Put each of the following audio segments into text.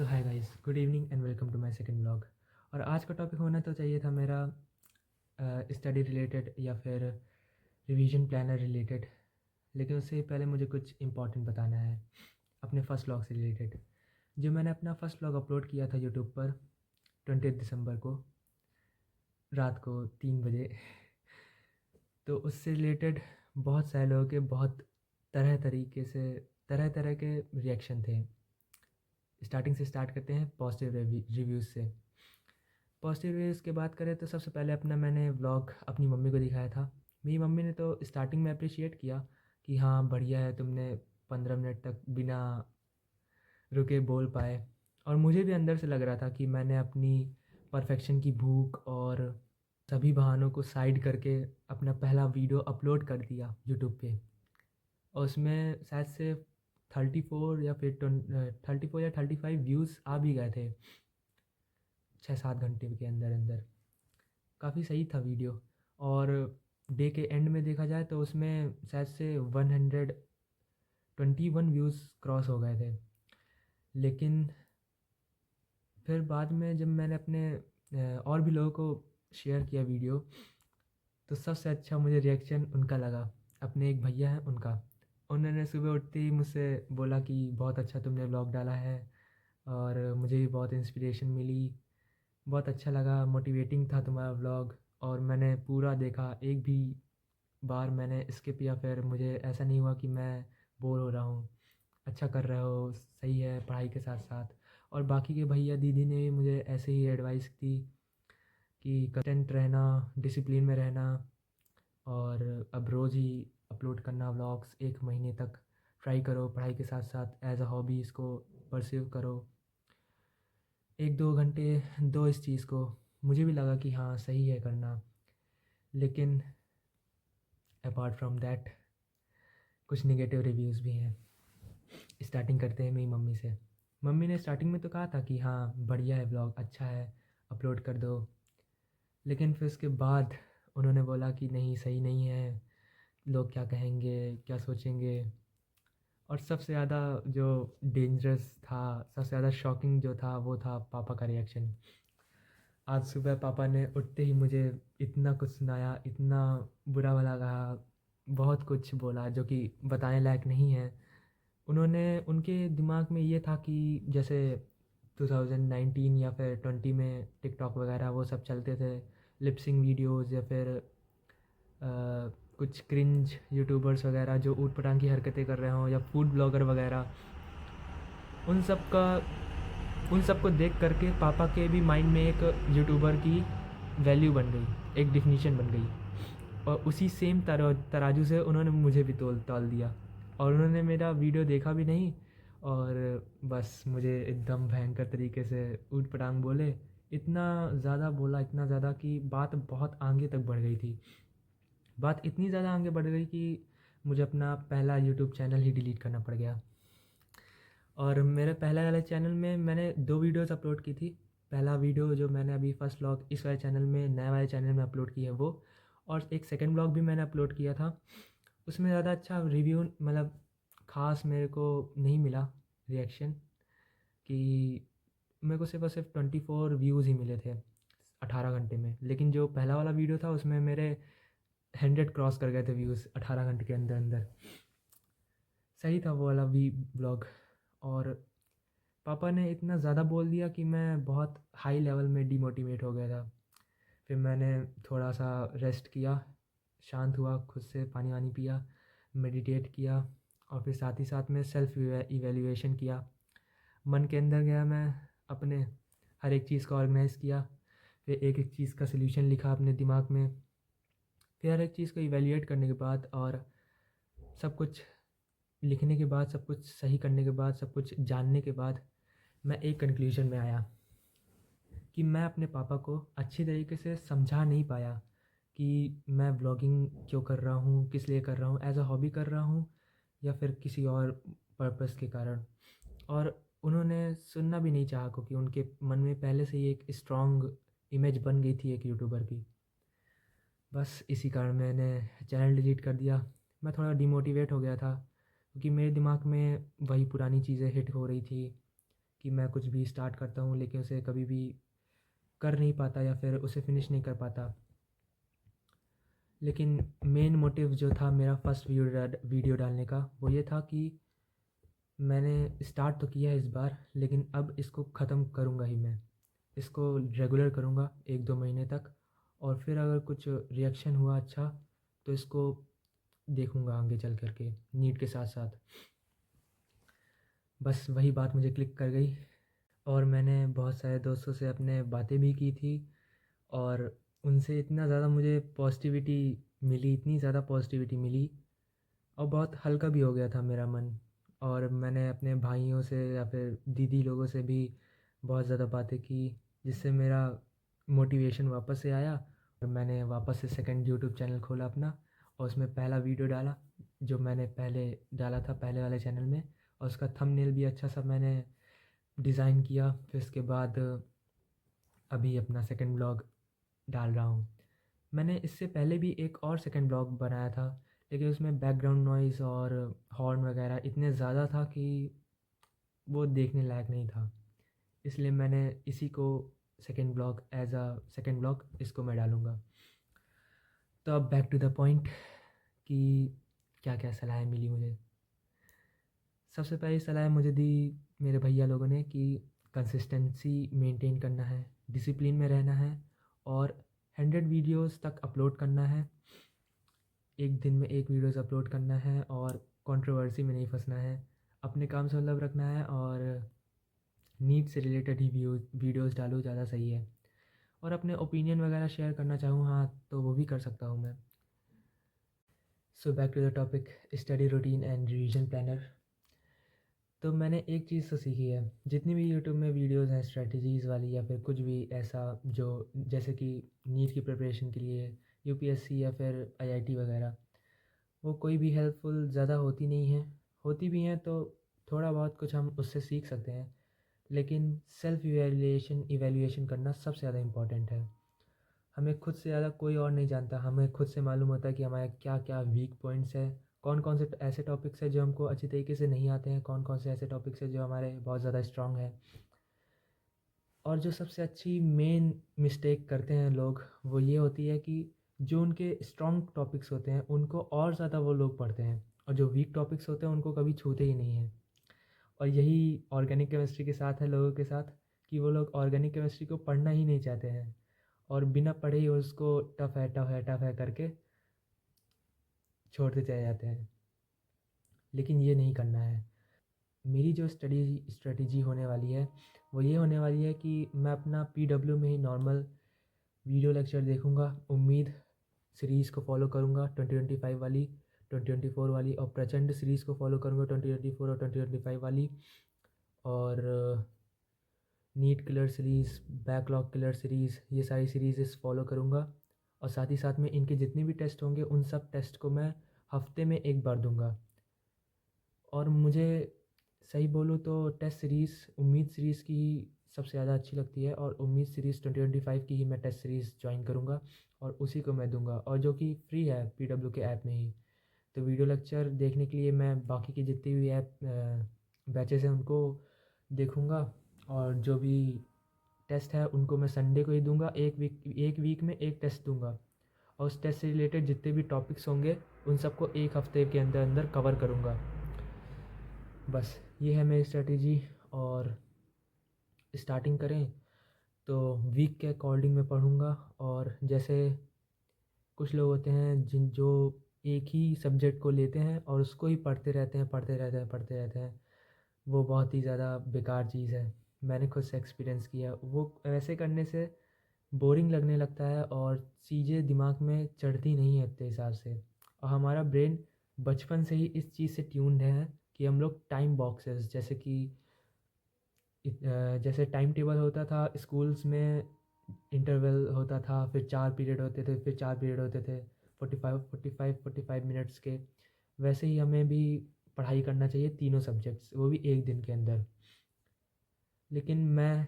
So hi guys, good evening and welcome to my second vlog. और आज का topic होना तो चाहिए था मेरा स्टडी रिलेटेड या फिर रिवीजन प्लानर रिलेटेड। लेकिन उससे पहले मुझे कुछ इंपॉर्टेंट बताना है अपने फर्स्ट व्लॉग से रिलेटेड। जो मैंने अपना फर्स्ट व्लॉग अपलोड किया था यूट्यूब पर 20 दिसंबर को रात को 3 बजे। तो उससे रिलेटेड बहुत सारे लोगों के बहुत तरह तरह के रिएक्शन थे। स्टार्टिंग से स्टार्ट करते हैं पॉजिटिव रिव्यूज़ से। पॉजिटिव रिव्यूज़ की बात करें तो सबसे पहले अपना मैंने व्लॉग अपनी मम्मी को दिखाया था। मेरी मम्मी ने तो स्टार्टिंग में अप्रिशिएट किया कि हाँ बढ़िया है, तुमने 15 मिनट तक बिना रुके बोल पाए। और मुझे भी अंदर से लग रहा था कि मैंने अपनी परफेक्शन की भूख और सभी बहानों को साइड करके अपना पहला वीडियो अपलोड कर दिया यूट्यूब पे। और उसमें शायद से 34 या फिर 34 या 35 व्यूज़ आ भी गए थे 6-7 घंटे के अंदर अंदर। काफ़ी सही था वीडियो। और डे के एंड में देखा जाए तो उसमें शायद से 121 व्यूज़ क्रॉस हो गए थे। लेकिन फिर बाद में जब मैंने अपने और भी लोगों को शेयर किया वीडियो, तो सबसे अच्छा मुझे रिएक्शन उनका लगा। अपने एक भैया हैं उनका, उन्होंने सुबह उठते ही मुझसे बोला कि बहुत अच्छा तुमने व्लॉग डाला है और मुझे भी बहुत इंस्पिरेशन मिली, बहुत अच्छा लगा, मोटिवेटिंग था तुम्हारा व्लॉग। और मैंने पूरा देखा, एक भी बार मैंने स्किप या फिर मुझे ऐसा नहीं हुआ कि मैं बोर हो रहा हूँ। अच्छा कर रहे हो, सही है पढ़ाई के साथ साथ। और बाकी के भैया दीदी ने भी मुझे ऐसे ही एडवाइस दी कि कंटेंट रहना, डिसिप्लिन में रहना, और अब रोज़ ही अपलोड करना व्लॉग्स, 1 महीने तक ट्राई करो, पढ़ाई के साथ साथ एज अ हॉबी इसको परस्यू करो। 1-2 घंटे दो इस चीज़ को। मुझे भी लगा कि हाँ सही है करना। लेकिन अपार्ट फ्रॉम दैट कुछ नेगेटिव रिव्यूज़ भी हैं। स्टार्टिंग करते हैं मेरी मम्मी से। मम्मी ने स्टार्टिंग में तो कहा था कि हाँ बढ़िया है व्लॉग, अच्छा है, अपलोड कर दो। लेकिन फिर उसके बाद उन्होंने बोला कि नहीं सही नहीं है, लोग क्या कहेंगे, क्या सोचेंगे। और सबसे ज़्यादा जो डेंजरस था, सबसे ज़्यादा शॉकिंग जो था वो था पापा का रिएक्शन। आज सुबह पापा ने उठते ही मुझे इतना कुछ सुनाया, इतना बुरा भला कहा, बहुत कुछ बोला जो कि बताने लायक नहीं है। उन्होंने, उनके दिमाग में ये था कि जैसे 2019 या फिर 20 में टिकटॉक वगैरह वो सब चलते थे, लिपसिंग वीडियोस या फिर कुछ क्रिंज यूट्यूबर्स वगैरह जो ऊट पटांग की हरकतें कर रहे हों, या फूड ब्लॉगर वगैरह, उन सब का उन सब को देख करके पापा के भी माइंड में एक यूट्यूबर की वैल्यू बन गई, एक डिफिनीशन बन गई। और उसी सेम तराजू से उन्होंने मुझे भी तोल ताल दिया। और उन्होंने मेरा वीडियो देखा भी नहीं, और बस मुझे एकदम भयंकर तरीके से ऊट पटांग बोले। इतना ज़्यादा बोला, इतना ज़्यादा कि बात बहुत आगे तक बढ़ गई थी। बात इतनी ज़्यादा आगे बढ़ गई कि मुझे अपना पहला यूट्यूब चैनल ही डिलीट करना पड़ गया। और मेरे पहले वाले चैनल में मैंने 2 वीडियोज़ अपलोड की थी। पहला वीडियो जो मैंने अभी फर्स्ट व्लॉग इस वाले चैनल में, नए वाले चैनल में अपलोड की है वो। और एक सेकंड व्लॉग भी मैंने अपलोड किया था। उसमें ज़्यादा अच्छा रिव्यू, मतलब ख़ास मेरे को नहीं मिला रिएक्शन, कि मेरे को सिर्फ और सिर्फ 24 व्यूज़ ही मिले थे 18 घंटे में। लेकिन जो पहला वाला वीडियो था उसमें मेरे 100 क्रॉस कर गए थे व्यूज़ 18 घंटे के अंदर अंदर। सही था वो वाला व्लॉग। और पापा ने इतना ज़्यादा बोल दिया कि मैं बहुत हाई लेवल में डिमोटिवेट हो गया था। फिर मैंने थोड़ा सा रेस्ट किया, शांत हुआ, खुद से पानी वानी पिया, मेडिटेट किया, और फिर साथ ही साथ में सेल्फ इवैल्यूएशन किया। मन के अंदर गया, मैं अपने हर एक चीज़ को ऑर्गेनाइज़ किया, फिर एक एक चीज़ का सलूशन लिखा अपने दिमाग में। फिर हर एक चीज़ को इवैल्यूएट करने के बाद और सब कुछ लिखने के बाद, सब कुछ सही करने के बाद, सब कुछ जानने के बाद, मैं एक कंक्लूजन में आया कि मैं अपने पापा को अच्छी तरीके से समझा नहीं पाया कि मैं व्लॉगिंग क्यों कर रहा हूँ, किस लिए कर रहा हूँ, एज अ हॉबी कर रहा हूँ या फिर किसी और पर्पस के कारण। और उन्होंने सुनना भी नहीं चाहा, क्योंकि उनके मन में पहले से ही एक स्ट्रॉन्ग इमेज बन गई थी एक यूट्यूबर की। बस इसी कारण मैंने चैनल डिलीट कर दिया। मैं थोड़ा डिमोटिवेट हो गया था, क्योंकि मेरे दिमाग में वही पुरानी चीज़ें हिट हो रही थी कि मैं कुछ भी स्टार्ट करता हूँ लेकिन उसे कभी भी कर नहीं पाता या फिर उसे फिनिश नहीं कर पाता। लेकिन मेन मोटिव जो था मेरा फर्स्ट वीडियो डालने का, वो ये था कि मैंने स्टार्ट तो किया है इस बार, लेकिन अब इसको ख़त्म करूँगा ही मैं। इसको रेगुलर करूँगा 1-2 महीने तक, और फिर अगर कुछ रिएक्शन हुआ अच्छा तो इसको देखूँगा आगे चल कर के नीट के साथ साथ। बस वही बात मुझे क्लिक कर गई, और मैंने बहुत सारे दोस्तों से अपने बातें भी की थी, और उनसे इतना ज़्यादा मुझे पॉजिटिविटी मिली, इतनी ज़्यादा पॉजिटिविटी मिली, और बहुत हल्का भी हो गया था मेरा मन। और मैंने अपने भाइयों से या फिर दीदी लोगों से भी बहुत ज़्यादा बातें की, जिससे मेरा मोटिवेशन वापस से आया, और मैंने वापस से सेकंड यूट्यूब चैनल खोला अपना, और उसमें पहला वीडियो डाला जो मैंने पहले डाला था पहले वाले चैनल में, और उसका थंबनेल भी अच्छा सा मैंने डिज़ाइन किया। फिर उसके बाद अभी अपना सेकंड ब्लॉग डाल रहा हूँ। मैंने इससे पहले भी एक और सेकंड ब्लॉग बनाया था, लेकिन उसमें बैकग्राउंड नॉइज़ और हॉर्न वगैरह इतने ज़्यादा था कि वो देखने लायक नहीं था। इसलिए मैंने इसी को second blog as a second blog इसको मैं डालूँगा। तो अब बैक टू द पॉइंट कि क्या-क्या सलाहें मिली मुझे। सबसे पहली सलाह मुझे दी मेरे भैया लोगों ने कि कंसिस्टेंसी मेंटेन करना है, डिसिप्लिन में रहना है, और 100 वीडियोज़ तक अपलोड करना है। एक दिन में एक वीडियोज़ अपलोड करना है, और कंट्रोवर्सी में नहीं फंसना है। अपने काम से मतलब रखना है, और नीट से रिलेटेड ही वीडियोज़ डालो, ज़्यादा सही है। और अपने ओपिनियन वगैरह शेयर करना चाहूँ हाँ, तो वो भी कर सकता हूँ मैं। So back to the topic, study routine and revision planner. तो मैंने एक चीज़ तो सीखी है, जितनी भी यूट्यूब में वीडियोस हैं स्ट्रेटजीज़ वाली या फिर कुछ भी ऐसा, जो जैसे कि नीट की प्रिपरेशन के लिए, यूपीएससी या फिर आईआईटी वगैरह, वो कोई भी हेल्पफुल ज़्यादा होती नहीं है। होती भी हैं तो थोड़ा बहुत कुछ हम उससे सीख सकते हैं, लेकिन सेल्फ इवैल्यूएशन इवैल्यूएशन करना सबसे ज़्यादा इम्पॉर्टेंट है। हमें खुद से ज़्यादा कोई और नहीं जानता। हमें खुद से मालूम होता है कि हमारे क्या क्या वीक पॉइंट्स हैं, कौन कौन से ऐसे टॉपिक्स हैं जो हमको अच्छी तरीके से नहीं आते हैं, कौन कौन से ऐसे टॉपिक्स हैं जो हमारे बहुत ज़्यादा स्ट्रांग हैं। और जो सबसे अच्छी मेन मिस्टेक करते हैं लोग, वो ये होती है कि जो उनके स्ट्रॉन्ग टॉपिक्स होते हैं उनको और ज़्यादा वो लोग पढ़ते हैं, और जो वीक टॉपिक्स होते हैं उनको कभी छूते ही नहीं हैं। और यही ऑर्गेनिक केमिस्ट्री के साथ है लोगों के साथ, कि वो लोग ऑर्गेनिक केमिस्ट्री को पढ़ना ही नहीं चाहते हैं, और बिना पढ़े ही उसको टफ़ है टफ़ है टफ़ है करके छोड़ते चले जाते हैं। लेकिन ये नहीं करना है। मेरी जो स्टडी स्ट्रेटजी होने वाली है, वो ये होने वाली है कि मैं अपना पीडब्ल्यू में ही नॉर्मल वीडियो लेक्चर देखूँगा। उम्मीद सीरीज़ को फॉलो करूँगा 2025 वाली, 2024 वाली, और प्रचंड सीरीज़ को फॉलो करूँगा 2024 और 2025 वाली, और NEET killer series, backlog killer series, ये सारी सीरीज़ फॉलो करूँगा। और साथ ही साथ में इनके जितने भी टेस्ट होंगे उन सब टेस्ट को मैं हफ्ते में एक बार दूंगा। और मुझे सही बोलूँ तो टेस्ट सीरीज़ उम्मीद सीरीज़ की ही सबसे ज़्यादा अच्छी लगती है, और उम्मीद सीरीज़ 2025 की ही मैं टेस्ट सीरीज़ ज्वाइन करूँगा, और उसी को मैं दूंगा, और जो कि फ्री है पीडब्ल्यू के ऐप में ही। तो वीडियो लेक्चर देखने के लिए मैं बाकी की जितनी भी ऐप बैचेस हैं उनको देखूँगा, और जो भी टेस्ट है उनको मैं संडे को ही दूंगा। एक वीक में एक टेस्ट दूंगा, और उस टेस्ट से रिलेटेड जितने भी टॉपिक्स होंगे उन सबको एक हफ्ते के अंदर अंदर कवर करूँगा। बस ये है मेरी स्ट्रेटजी। और स्टार्टिंग करें तो वीक के अकॉर्डिंग मैं पढ़ूँगा। और जैसे कुछ लोग होते हैं जो एक ही सब्जेक्ट को लेते हैं और उसको ही पढ़ते रहते हैं पढ़ते रहते हैं पढ़ते रहते हैं, वो बहुत ही ज़्यादा बेकार चीज़ है। मैंने खुद से एक्सपीरियंस किया, वो वैसे करने से बोरिंग लगने लगता है, और चीज़ें दिमाग में चढ़ती नहीं है उतने हिसाब से। और हमारा ब्रेन बचपन से ही इस चीज़ से ट्यून्ड है कि हम लोग टाइम बॉक्सेस, जैसे कि जैसे टाइम टेबल होता था स्कूल्स में, इंटरवल होता था, फिर 4 पीरियड होते थे, फिर 4 पीरियड होते थे 45 मिनट्स के। वैसे ही हमें भी पढ़ाई करना चाहिए, तीनों सब्जेक्ट्स, वो भी एक दिन के अंदर। लेकिन मैं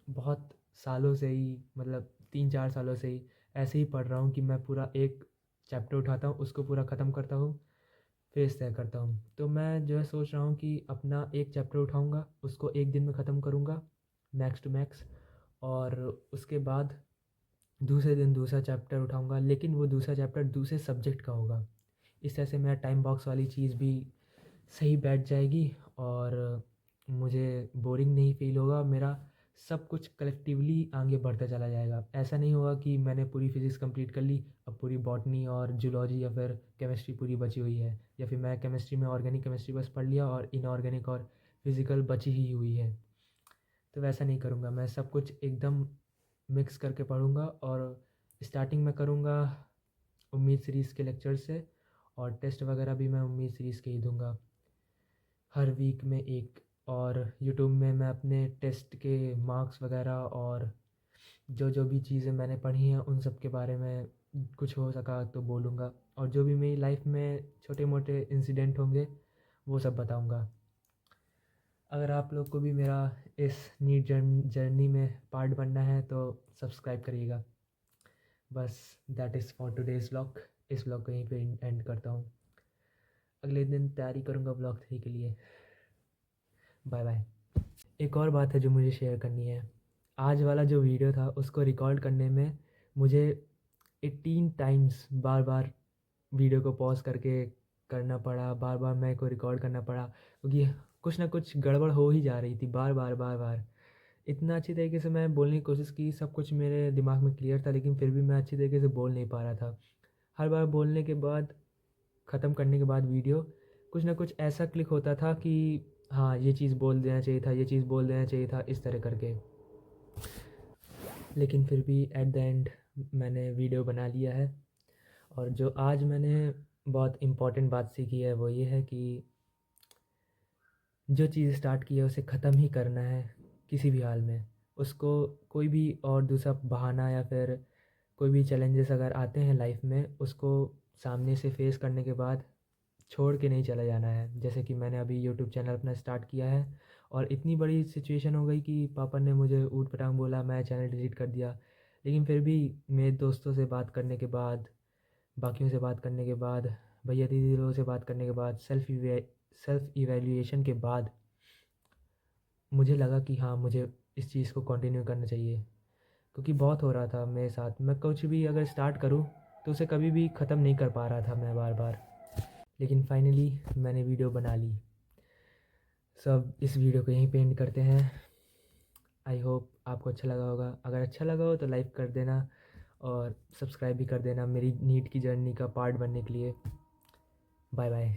बहुत सालों से ही, मतलब 3-4 सालों से ही ऐसे ही पढ़ रहा हूँ कि मैं पूरा एक चैप्टर उठाता हूँ, उसको पूरा ख़त्म करता हूँ, फेज़ तय करता हूँ। तो मैं जो है सोच रहा हूँ कि अपना एक चैप्टर उठाऊँगा, उसको एक दिन में ख़त्म करूँगा मैक्स टू मैक्स, और उसके बाद दूसरे दिन दूसरा चैप्टर उठाऊँगा, लेकिन वो दूसरा चैप्टर दूसरे सब्जेक्ट का होगा। इस तरह से मेरा टाइम बॉक्स वाली चीज़ भी सही बैठ जाएगी और मुझे बोरिंग नहीं फ़ील होगा। मेरा सब कुछ कलेक्टिवली आगे बढ़ता चला जाएगा। ऐसा नहीं होगा कि मैंने पूरी फ़िज़िक्स कंप्लीट कर ली, अब पूरी बॉटनी और ज़ूलॉजी या फिर केमिस्ट्री पूरी बची हुई है, या फिर मैं केमिस्ट्री में ऑर्गेनिक केमिस्ट्री बस पढ़ लिया और इनऑर्गेनिक और फ़िज़िकल बची ही हुई है। तो वैसा नहीं करूँगा, मैं सब कुछ एकदम मिक्स करके पढ़ूँगा और स्टार्टिंग में करूँगा उम्मीद सीरीज़ के लेक्चर से, और टेस्ट वगैरह भी मैं उम्मीद सीरीज़ के ही दूँगा हर वीक में एक। और यूट्यूब में मैं अपने टेस्ट के मार्क्स वगैरह और जो जो भी चीज़ें मैंने पढ़ी हैं उन सब के बारे में कुछ हो सका तो बोलूँगा, और जो भी मेरी लाइफ में छोटे मोटे इंसिडेंट होंगे वो सब बताऊँगा। अगर आप लोग को भी मेरा इस नीट जर्नी में पार्ट बनना है तो सब्सक्राइब करिएगा। बस that is for today's vlog. इस व्लॉग को यहीं पे एंड करता हूँ। अगले दिन तैयारी करूँगा व्लॉग 3 के लिए। Bye bye. एक और बात है जो मुझे शेयर करनी है। आज वाला जो वीडियो था उसको रिकॉर्ड करने में मुझे 18 टाइम्स बार बार वीडियो को पॉज़ करके करना पड़ा, बार बार मेरे को रिकॉर्ड करना पड़ा, क्योंकि कुछ ना कुछ गड़बड़ हो ही जा रही थी बार बार बार बार। इतना अच्छी तरीके से मैं बोलने की कोशिश की, सब कुछ मेरे दिमाग में क्लियर था, लेकिन फिर भी मैं अच्छी तरीके से बोल नहीं पा रहा था। हर बार बोलने के बाद, ख़त्म करने के बाद वीडियो, कुछ ना कुछ ऐसा क्लिक होता था कि हाँ ये चीज़ बोल देना चाहिए था, ये चीज़ बोल देना चाहिए था, इस तरह करके। लेकिन फिर भी एट द एंड मैंने वीडियो बना लिया है। और जो आज मैंने बहुत इम्पॉर्टेंट बात सीखी है वो ये है कि जो चीज़ स्टार्ट की है उसे ख़त्म ही करना है किसी भी हाल में। उसको कोई भी और दूसरा बहाना या फिर कोई भी चैलेंजेस अगर आते हैं लाइफ में, उसको सामने से फेस करने के बाद छोड़ के नहीं चला जाना है। जैसे कि मैंने अभी यूट्यूब चैनल अपना स्टार्ट किया है और इतनी बड़ी सिचुएशन हो गई कि पापा ने मुझे ऊट पटांग बोला, मैं चैनल डिलीट कर दिया। लेकिन फिर भी मेरे दोस्तों से बात करने के बाद, बाकियों से बात करने के बाद, भैया दीदी लोगों से बात करने के बाद, सेल्फ़ इवैल्यूएशन के बाद मुझे लगा कि हाँ, मुझे इस चीज़ को कंटिन्यू करना चाहिए, क्योंकि बहुत हो रहा था मेरे साथ। मैं कुछ भी अगर स्टार्ट करूँ तो उसे कभी भी ख़त्म नहीं कर पा रहा था मैं बार बार। लेकिन फाइनली मैंने वीडियो बना ली। सब इस वीडियो को यहीं पे एंड करते हैं। आई होप आपको अच्छा लगा होगा। अगर अच्छा लगा हो तो लाइक कर देना और सब्सक्राइब भी कर देना मेरी नीट की जर्नी का पार्ट बनने के लिए। Bye bye.